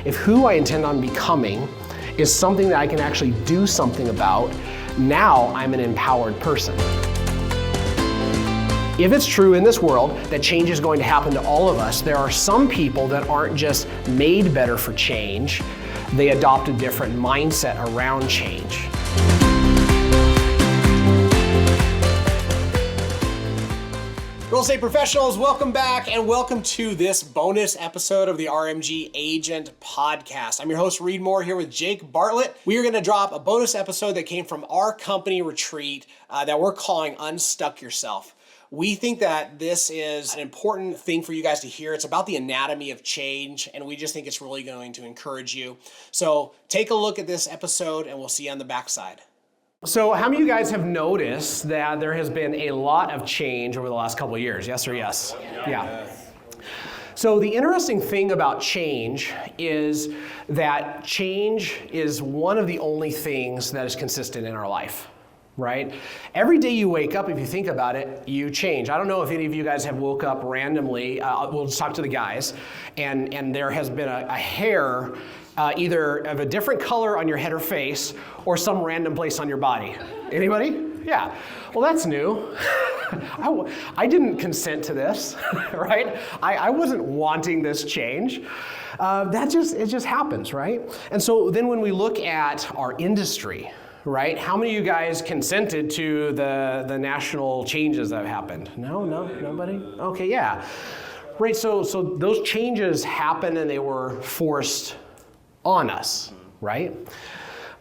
if who I intend on becoming is something that I can actually do something about, now I'm an empowered person. If it's true in this world that change is going to happen to all of us, there are some people that aren't just made better for change, they adopt a different mindset around change. Real estate professionals, welcome back and welcome to this bonus episode of the RMG Agent Podcast. I'm your host, Reed Moore, here with Jake Bartlett. We are going to drop a bonus episode that came from our company retreat that we're calling Unstuck Yourself. We think that this is an important thing for you guys to hear. It's about the anatomy of change, and we just think it's really going to encourage you. So take a look at this episode, and we'll see you on the backside. So how many of you guys have noticed that there has been a lot of change over the last couple of years? Yes or yes? Yeah. So the interesting thing about change is that change is one of the only things that is consistent in our life. Right? Every day you wake up, if you think about it, you change. I don't know if any of you guys have woke up randomly. We'll just talk to the guys. And there has been a hair either of a different color on your head or face or some random place on your body. Anybody? Yeah. Well, that's new. I didn't consent to this, right? I wasn't wanting this change. It just happens, right? And so then when we look at our industry, right? How many of you guys consented to the national changes that have happened? No, nobody? Okay, yeah. Right, so those changes happened and they were forced on us, right?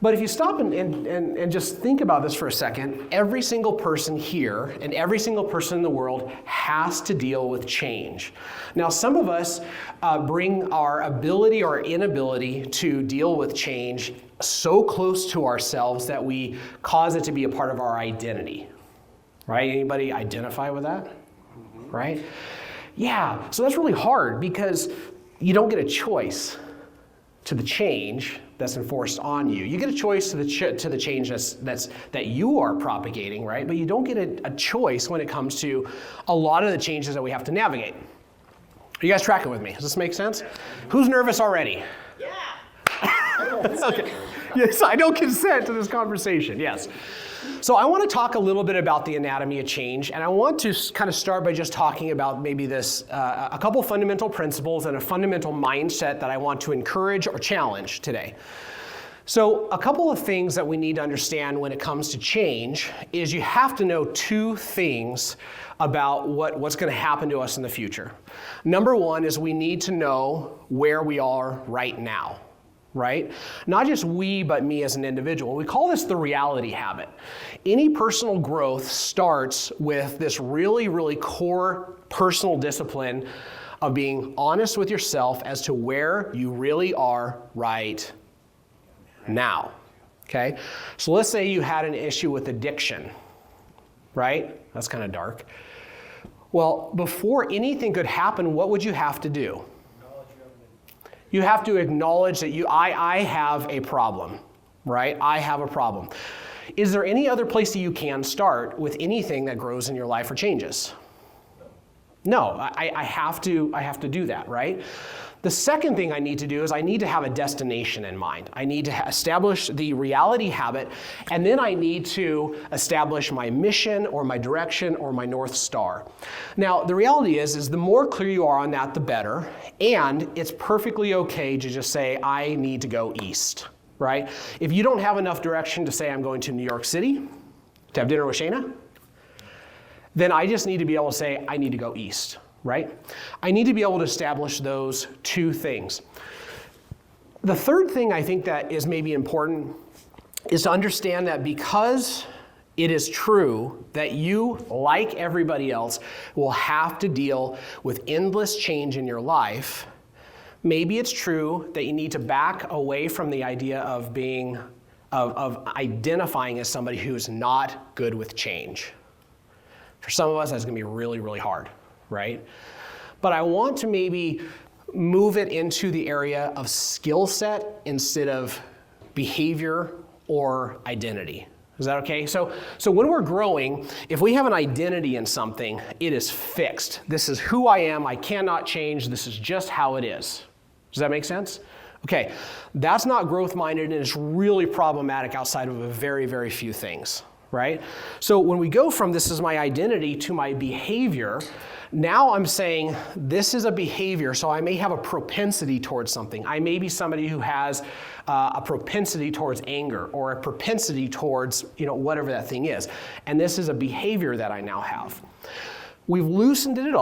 But if you stop and just think about this for a second, every single person here and every single person in the world has to deal with change. Now, some of us bring our ability or inability to deal with change so close to ourselves that we cause it to be a part of our identity, right? Anybody identify with that, right? Yeah, so that's really hard because you don't get a choice to the change that's enforced on you. You get a choice to the change that you are propagating, right? But you don't get a choice when it comes to a lot of the changes that we have to navigate. Are you guys tracking with me? Does this make sense? Who's nervous already? Yeah. Okay. Yes, I don't consent to this conversation, yes. So I want to talk a little bit about the anatomy of change, and I want to kind of start by just talking about maybe this, a couple fundamental principles and a fundamental mindset that I want to encourage or challenge today. So a couple of things that we need to understand when it comes to change is you have to know two things about what's going to happen to us in the future. Number one is we need to know where we are right now. Right? Not just we, but me as an individual. We call this the reality habit. Any personal growth starts with this really, really core personal discipline of being honest with yourself as to where you really are right now. Okay? So let's say you had an issue with addiction, right? That's kind of dark. Well, before anything could happen, what would you have to do? You have to acknowledge that I have a problem, right? I have a problem. Is there any other place that you can start with anything that grows in your life or changes? No, I have to do that, right? The second thing I need to do is I need to have a destination in mind. I need to establish the reality habit, and then I need to establish my mission or my direction or my North Star. Now, the reality is the more clear you are on that, the better, and it's perfectly okay to just say, I need to go east, right? If you don't have enough direction to say, I'm going to New York City to have dinner with Shayna, then I just need to be able to say, I need to go east. Right? I need to be able to establish those two things. The third thing I think that is maybe important is to understand that because it is true that you, like everybody else, will have to deal with endless change in your life, maybe it's true that you need to back away from the idea of identifying as somebody who's not good with change. For some of us, that's going to be really, really hard. Right? But I want to maybe move it into the area of skill set instead of behavior or identity. Is that okay? So when we're growing, if we have an identity in something, it is fixed. This is who I am. I cannot change. This is just how it is. Does that make sense? Okay, that's not growth-minded, and it's really problematic outside of a very, very few things, right? So when we go from this is my identity to my behavior, now I'm saying this is a behavior, so I may have a propensity towards something. I may be somebody who has a propensity towards anger or a propensity towards, whatever that thing is. And this is a behavior that I now have. We've loosened it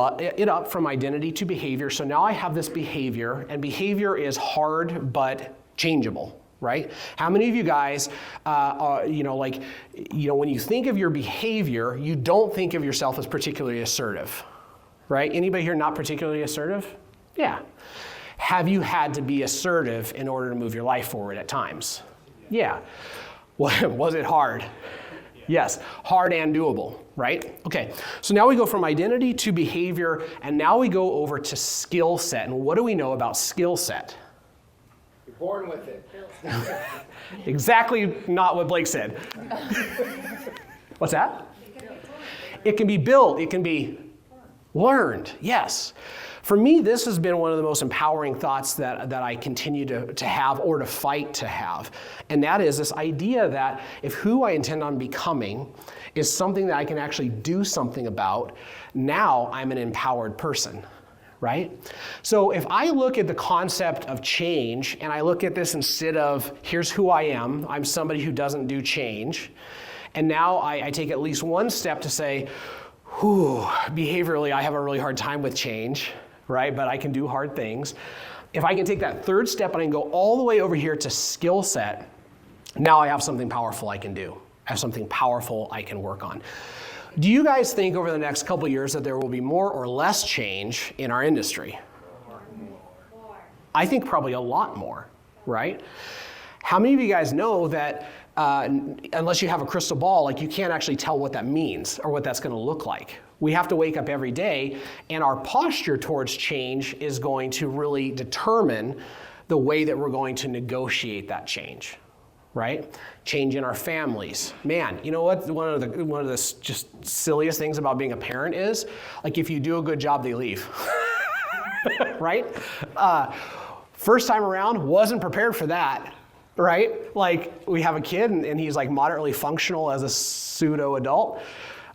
up from identity to behavior, so now I have this behavior, and behavior is hard but changeable, right? How many of you guys, when you think of your behavior, you don't think of yourself as particularly assertive, right? Anybody here not particularly assertive? Yeah. Have you had to be assertive in order to move your life forward at times? Yeah. Was it hard? Yes, hard and doable, right? Okay, so now we go from identity to behavior, and now we go over to skill set. And what do we know about skill set? You're born with it. Exactly not what Blake said. What's that? It can be built, it can be learned, yes. For me, this has been one of the most empowering thoughts that I continue to have or to fight to have. And that is this idea that if who I intend on becoming is something that I can actually do something about, now I'm an empowered person, right? So if I look at the concept of change and I look at this instead of here's who I am, I'm somebody who doesn't do change, and now I take at least one step to say, behaviorally I have a really hard time with change, right? But I can do hard things. If I can take that third step and I can go all the way over here to skill set, now I have something powerful I can do. I have something powerful I can work on. Do you guys think over the next couple of years that there will be more or less change in our industry? More. I think probably a lot more, right? How many of you guys know that unless you have a crystal ball, you can't actually tell what that means or what that's going to look like? We have to wake up every day, and our posture towards change is going to really determine the way that we're going to negotiate that change, right? Change in our families. Man, you know what? One of the just silliest things about being a parent is, if you do a good job, they leave, right? First time around, wasn't prepared for that. Right? We have a kid and he's moderately functional as a pseudo adult.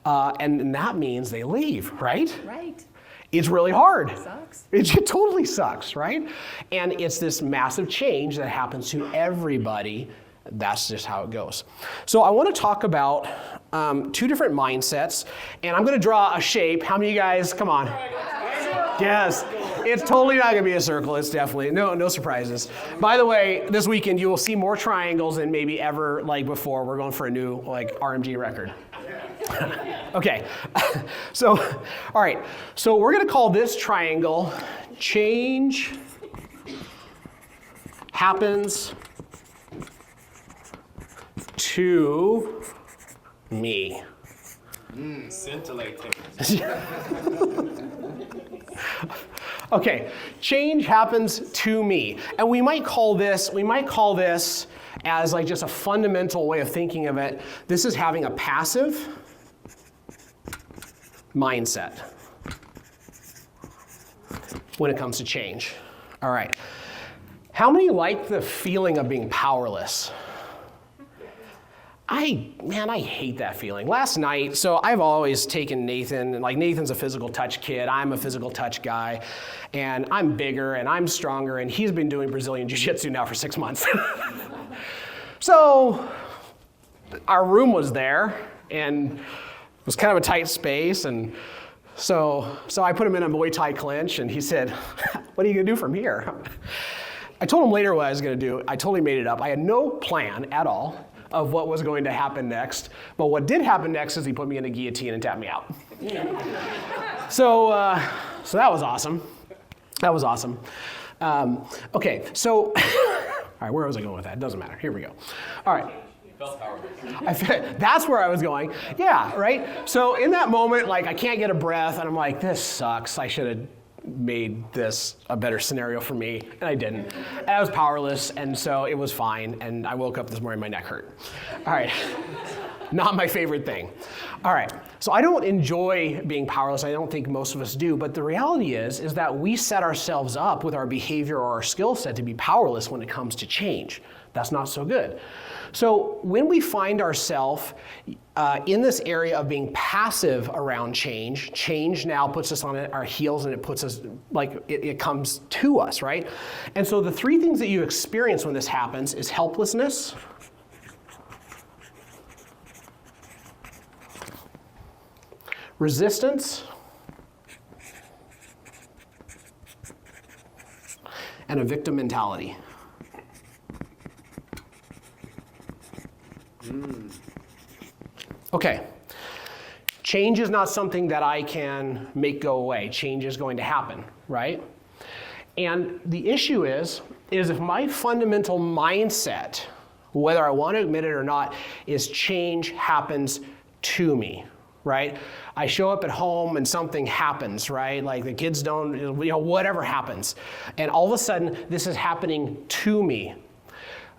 And that means they leave, right? Right. It's really hard. It sucks. It totally sucks, right? And it's this massive change that happens to everybody. That's just how it goes. So I want to talk about two different mindsets, and I'm going to draw a shape. How many of you guys, come on. Yes, it's totally not going to be a circle. It's definitely, no surprises. By the way, this weekend you will see more triangles than maybe ever before. We're going for a new RMG record. Okay, so, all right. So we're going to call this triangle change happens to me. Scintillating. Okay, change happens to me. And we might call this as just a fundamental way of thinking of it. This is having a passive mindset when it comes to change. All right. How many like the feeling of being powerless? I hate that feeling. Last night, so I've always taken Nathan, and Nathan's a physical touch kid, I'm a physical touch guy, and I'm bigger and I'm stronger, and he's been doing Brazilian Jiu-Jitsu now for 6 months. So our room was there, and it was kind of a tight space, and so I put him in a Muay Thai clinch, and he said, "What are you gonna do from here?" I told him later what I was gonna do. I totally made it up. I had no plan at all of what was going to happen next. But what did happen next is he put me in a guillotine and tapped me out. So that was awesome. That was awesome. Okay, so, all right, where was I going with that? It doesn't matter. Here we go. All right. That's where I was going. Yeah, right? So in that moment, I can't get a breath, and I'm like, this sucks. I should have made this a better scenario for me, and I didn't. And I was powerless, and so it was fine, and I woke up this morning, my neck hurt. All right. Not my favorite thing. All right, so I don't enjoy being powerless. I don't think most of us do, but the reality is that we set ourselves up with our behavior or our skill set to be powerless when it comes to change. That's not so good. So when we find ourselves in this area of being passive around change, change now puts us on our heels and it puts us, like, it comes to us, right? And so the three things that you experience when this happens is helplessness, resistance, and a victim mentality. Okay, change is not something that I can make go away. Change is going to happen, right? And the issue is if my fundamental mindset, whether I want to admit it or not, is change happens to me, right? I show up at home and something happens, right? Like the kids don't, whatever happens. And all of a sudden, this is happening to me.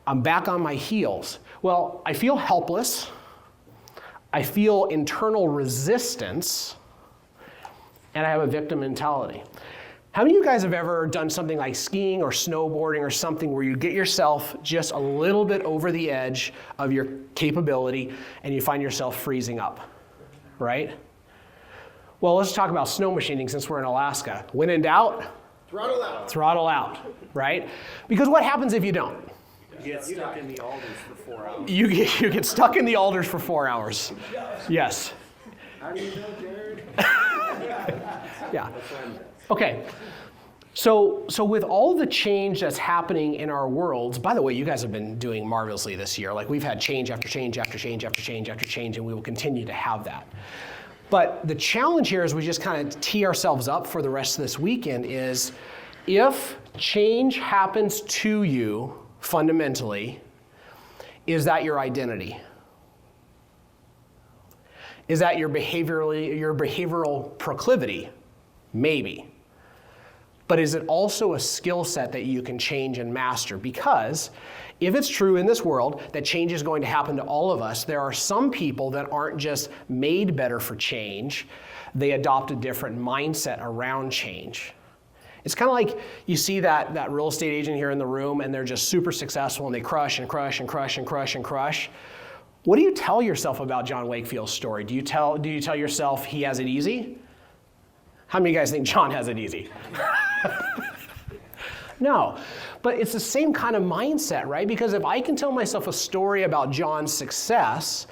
I'm back on my heels. Well, I feel helpless. I feel internal resistance. And I have a victim mentality. How many of you guys have ever done something like skiing or snowboarding or something where you get yourself just a little bit over the edge of your capability and you find yourself freezing up, right? Well, let's talk about snow machining since we're in Alaska. When in doubt, Throttle out. throttle out, right? Because what happens if you don't? You get stuck in the alders for 4 hours. You get stuck in the alders for 4 hours. Yes. How do you know, Jared? Yeah. Okay. So with all the change that's happening in our worlds, by the way, you guys have been doing marvelously this year. Like we've had change after change after change after change after change, and we will continue to have that. But the challenge here as we just kind of tee ourselves up for the rest of this weekend is if change happens to you fundamentally, is that your identity? Is that your behavioral proclivity? Maybe. But is it also a skill set that you can change and master? Because if it's true in this world that change is going to happen to all of us, there are some people that aren't just made better for change, they adopt a different mindset around change. It's kind of like you see that real estate agent here in the room and they're just super successful and they crush and crush and crush and crush and crush. What do you tell yourself about John Wakefield's story? Do you tell yourself he has it easy? How many of you guys think John has it easy? No, but it's the same kind of mindset, right? Because if I can tell myself a story about John's success,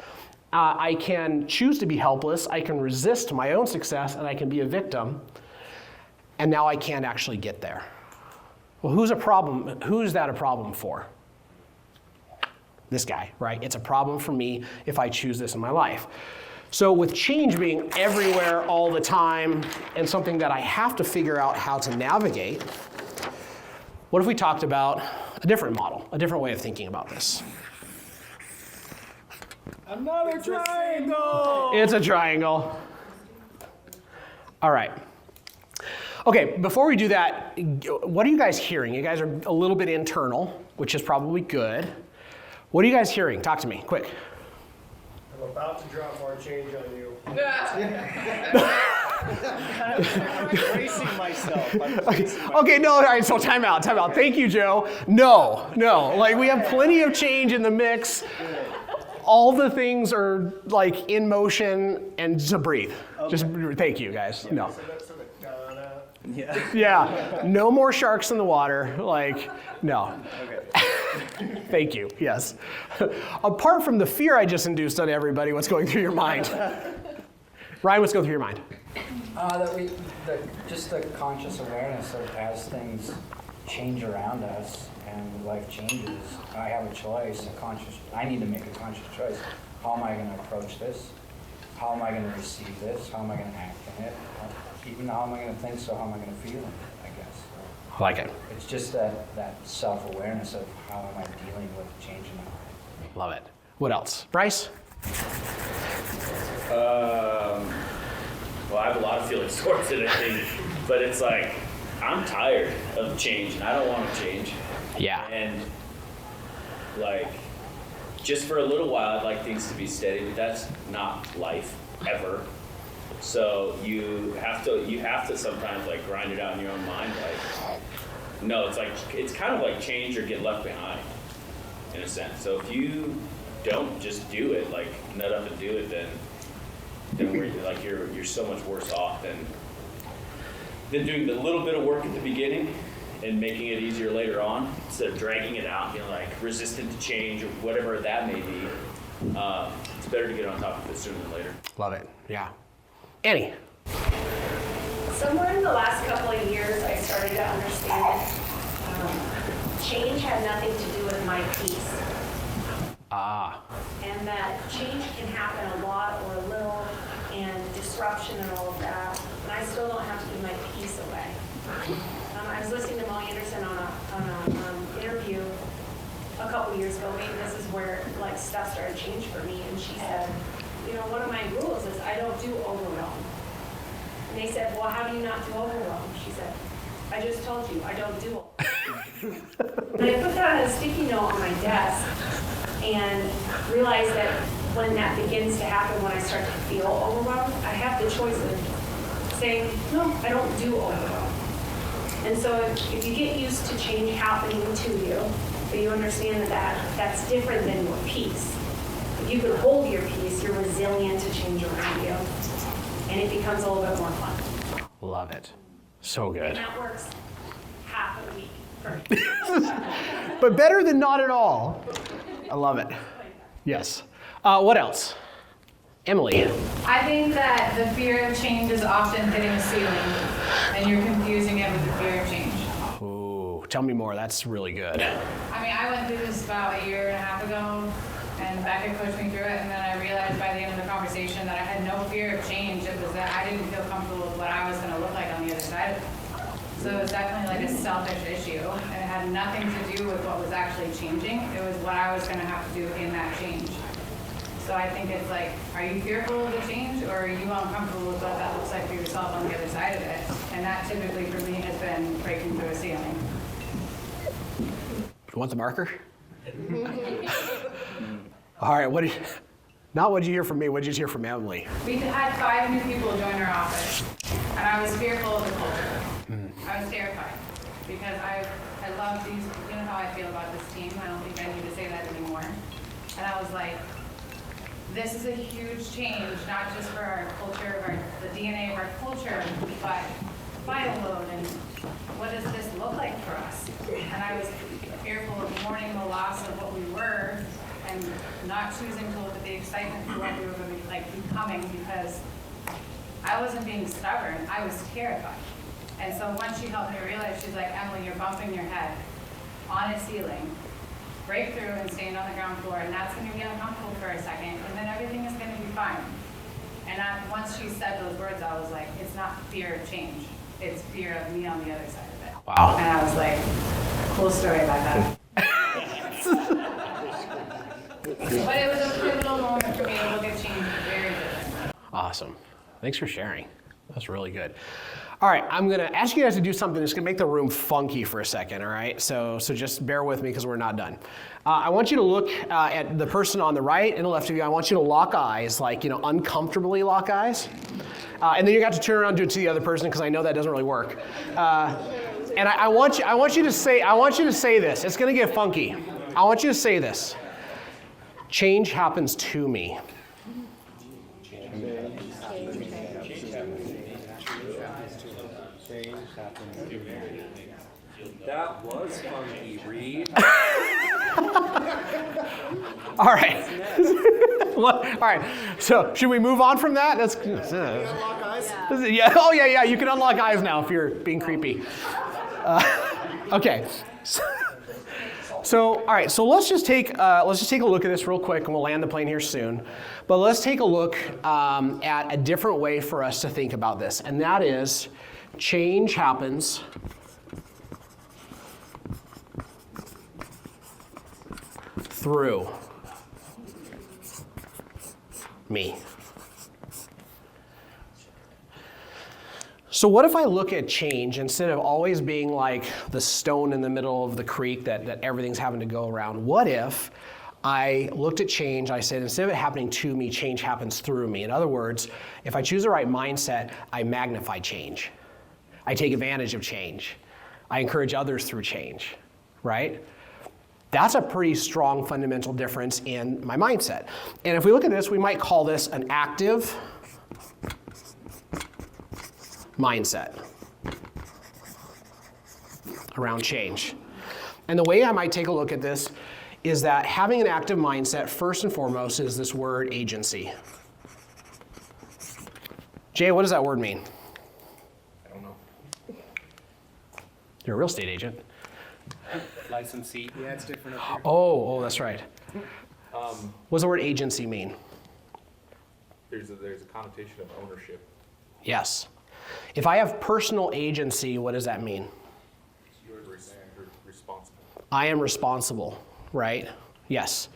I can choose to be helpless, I can resist my own success, and I can be a victim, and now I can't actually get there. Well, who's that a problem for? This guy, right? It's a problem for me if I choose this in my life. So with change being everywhere all the time and something that I have to figure out how to navigate, what if we talked about a different model, a different way of thinking about this? Another triangle! It's a triangle. All right. Okay, before we do that, what are you guys hearing? You guys are a little bit internal, which is probably good. What are you guys hearing? Talk to me, quick. I'm about to drop more change on you. I'm bracing myself. Okay, no, all right, so time out. Thank you, Joe. No, like we have plenty of change in the mix. All the things are like in motion and to breathe. Okay. Just thank you, guys. Yeah, no. Yeah, no more sharks in the water. Like, no. Okay. Thank you, yes. Apart from the fear I just induced on everybody, what's going through your mind? Ryan, what's going through your mind? Just the conscious awareness of as things change around us and life changes, I have a choice, I need to make a conscious choice. How am I going to approach this? How am I going to receive this? How am I going to act in it? Even how am I going to think, so how am I going to feel in it, I guess. I like it. It's just that self-awareness of how am I dealing with change in my life. Love it. What else? Bryce? Well, I have a lot of feelings towards it, I think. But it's like, I'm tired of change, and I don't want to change. Yeah. And, like, just for a little while, I'd like things to be steady, but that's not life ever. So you have to sometimes like grind it out in your own mind. Like, no, it's kind of like change or get left behind, in a sense. So if you don't just do it, like nut up and do it, then you're so much worse off than doing the little bit of work at the beginning and making it easier later on, instead of dragging it out, resistant to change or whatever that may be. It's better to get on top of it sooner than later. Love it. Yeah. Annie. Somewhere in the last couple of years, I started to understand that change had nothing to do with my peace. And that change can happen a lot or a little, and disruption and all of that, and I still don't have to give my peace away. I was listening to Molly Anderson on a interview a couple years ago. Maybe this is where like stuff started to change for me, and she said, one of my rules is I don't do overwhelm. And they said, well, how do you not do overwhelm? She said, I just told you, I don't do overwhelm. And I put that on a sticky note on my desk and realized that when that begins to happen, when I start to feel overwhelmed, I have the choice of saying, no, I don't do overwhelm. And so if you get used to change happening to you, but you understand that that's different than your peace. If you can hold your peace, you're resilient to change around you, and it becomes a little bit more fun. Love it. So good. And that works half a week for me. But better than not at all. I love it. Yes. What else? Emily. I think that the fear of change is often hitting a ceiling, and you're confusing it with the fear of change. Ooh, tell me more. That's really good. I mean, I went through this about a year and a half ago, and Becca coached me through it, and then I realized by the end of the conversation that I had no fear of change. It was that I didn't feel comfortable with what I was going to look like on the other side of it. So it was definitely like a selfish issue, and it had nothing to do with what was actually changing. It was what I was going to have to do in that change. So I think it's like, are you fearful of the change, or are you uncomfortable with what that looks like for yourself on the other side of it? And that typically for me has been breaking through a ceiling. You want the marker? All right, not what did you hear from me, what did you hear from Emily? We had 5 new people join our office, and I was fearful of the culture. I was terrified because I love these, you know how I feel about this team. I don't think I need to say that anymore. And I was like, this is a huge change, not just for our culture, the DNA of our culture, but vital load and what does this look like for us? And I was fearful of mourning the loss of what we were and not choosing to look at the excitement for what we were going to be becoming, because I wasn't being stubborn, I was terrified. And so once she helped me realize, she's like, Emily, you're bumping your head on a ceiling. Break through and stand on the ground floor, and that's going to be uncomfortable for a second, and then everything is going to be fine. And once she said those words, I was like, it's not fear of change, it's fear of me on the other side of it. Wow. And I was like, cool story about that. But it was a pivotal moment for me to look at change very different. Awesome. Thanks for sharing. That's really good. All right, I'm gonna ask you guys to do something that's gonna make the room funky for a second, all right? So just bear with me because we're not done. I want you to look at the person on the right and the left of you. I want you to lock eyes, like, uncomfortably lock eyes. And then you got to turn around and do it to the other person because I know that doesn't really work. And I want you to say this. It's gonna get funky. I want you to say this. Change happens to me. That was funky, Reed. All right. All right. So should we move on from that? That's Lock eyes? yeah. Oh yeah. You can unlock eyes now if you're being creepy. Okay. So all right. So let's just take a look at this real quick, and we'll land the plane here soon. But let's take a look at a different way for us to think about this, and that is change happens through me. So what if I look at change, instead of always being like the stone in the middle of the creek that everything's having to go around, what if I looked at change, I said, instead of it happening to me, change happens through me. In other words, if I choose the right mindset, I magnify change. I take advantage of change. I encourage others through change, right? That's a pretty strong fundamental difference in my mindset. And if we look at this, we might call this an active mindset around change. And the way I might take a look at this is that having an active mindset, first and foremost, is this word agency. Jay, what does that word mean? I don't know. You're a real estate agent. Licensee. Yeah, it's different up here. Oh, that's right. What does the word agency mean? There's a connotation of ownership. Yes. If I have personal agency, what does that mean? You're responsible. I am responsible, right? Yes.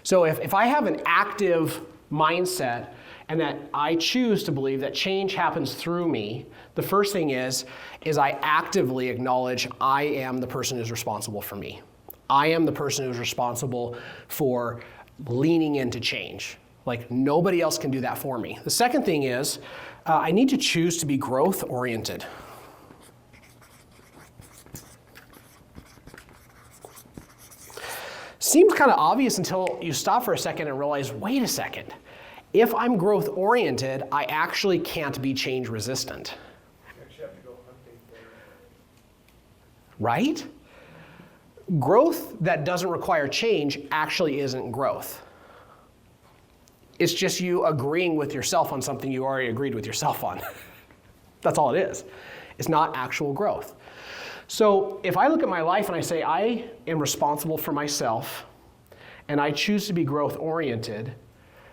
So if I have an active mindset and that I choose to believe that change happens through me, the first thing is I actively acknowledge I am the person who's responsible for me. I am the person who's responsible for leaning into change. Like nobody else can do that for me. The second thing is I need to choose to be growth oriented. Seems kind of obvious until you stop for a second and realize, wait a second. If I'm growth oriented, I actually can't be change resistant. You actually have to go hunting for it. Right? Growth that doesn't require change actually isn't growth. It's just you agreeing with yourself on something you already agreed with yourself on. That's all it is. It's not actual growth. So if I look at my life and I say I am responsible for myself and I choose to be growth oriented,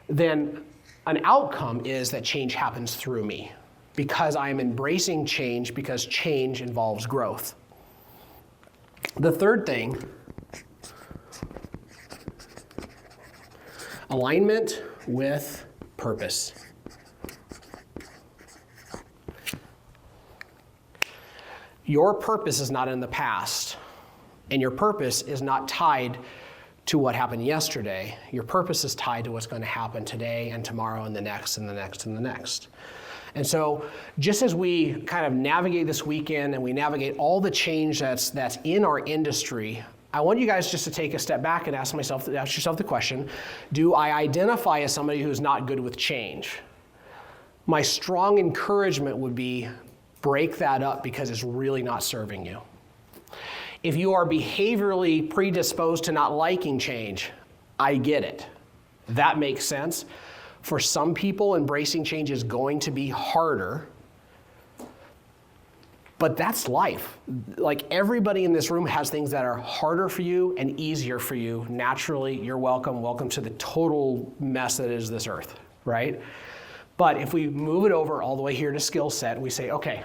then an outcome is that change happens through me because I am embracing change because change involves growth. The third thing, alignment with purpose. Your purpose is not in the past, and your purpose is not tied to what happened yesterday. Your purpose is tied to what's going to happen today and tomorrow and the next and the next and the next. And so just as we kind of navigate this weekend and we navigate all the change that's in our industry, I want you guys just to take a step back and ask yourself the question, do I identify as somebody who's not good with change? My strong encouragement would be break that up because it's really not serving you. If you are behaviorally predisposed to not liking change, I get it. That makes sense. For some people, embracing change is going to be harder, but that's life. Like everybody in this room has things that are harder for you and easier for you. Naturally, you're welcome. Welcome to the total mess that is this earth, right? But if we move it over all the way here to skill set, we say, okay,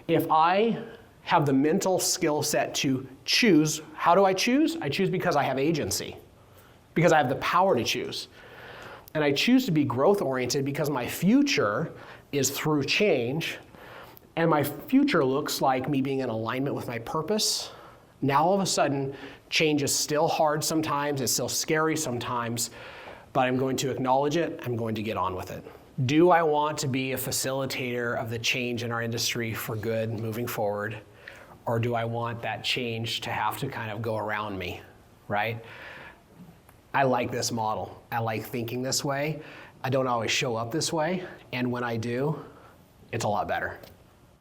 if I have the mental skill set to choose, how do I choose? I choose because I have agency, because I have the power to choose. And I choose to be growth oriented because my future is through change, and my future looks like me being in alignment with my purpose. Now all of a sudden, change is still hard sometimes, it's still scary sometimes, but I'm going to acknowledge it, I'm going to get on with it. Do I want to be a facilitator of the change in our industry for good moving forward? Or do I want that change to have to kind of go around me, right? I like this model. I like thinking this way. I don't always show up this way. And when I do, it's a lot better.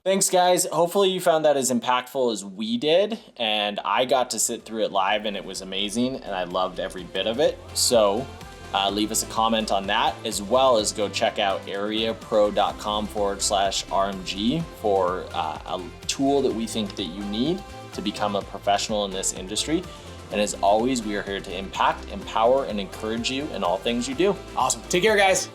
Thanks, guys. Hopefully you found that as impactful as we did. And I got to sit through it live and it was amazing. And I loved every bit of it. So leave us a comment on that, as well as go check out areapro.com/RMG for a tool that we think that you need to become a professional in this industry. And as always, we are here to impact, empower, and encourage you in all things you do. Awesome. Take care, guys.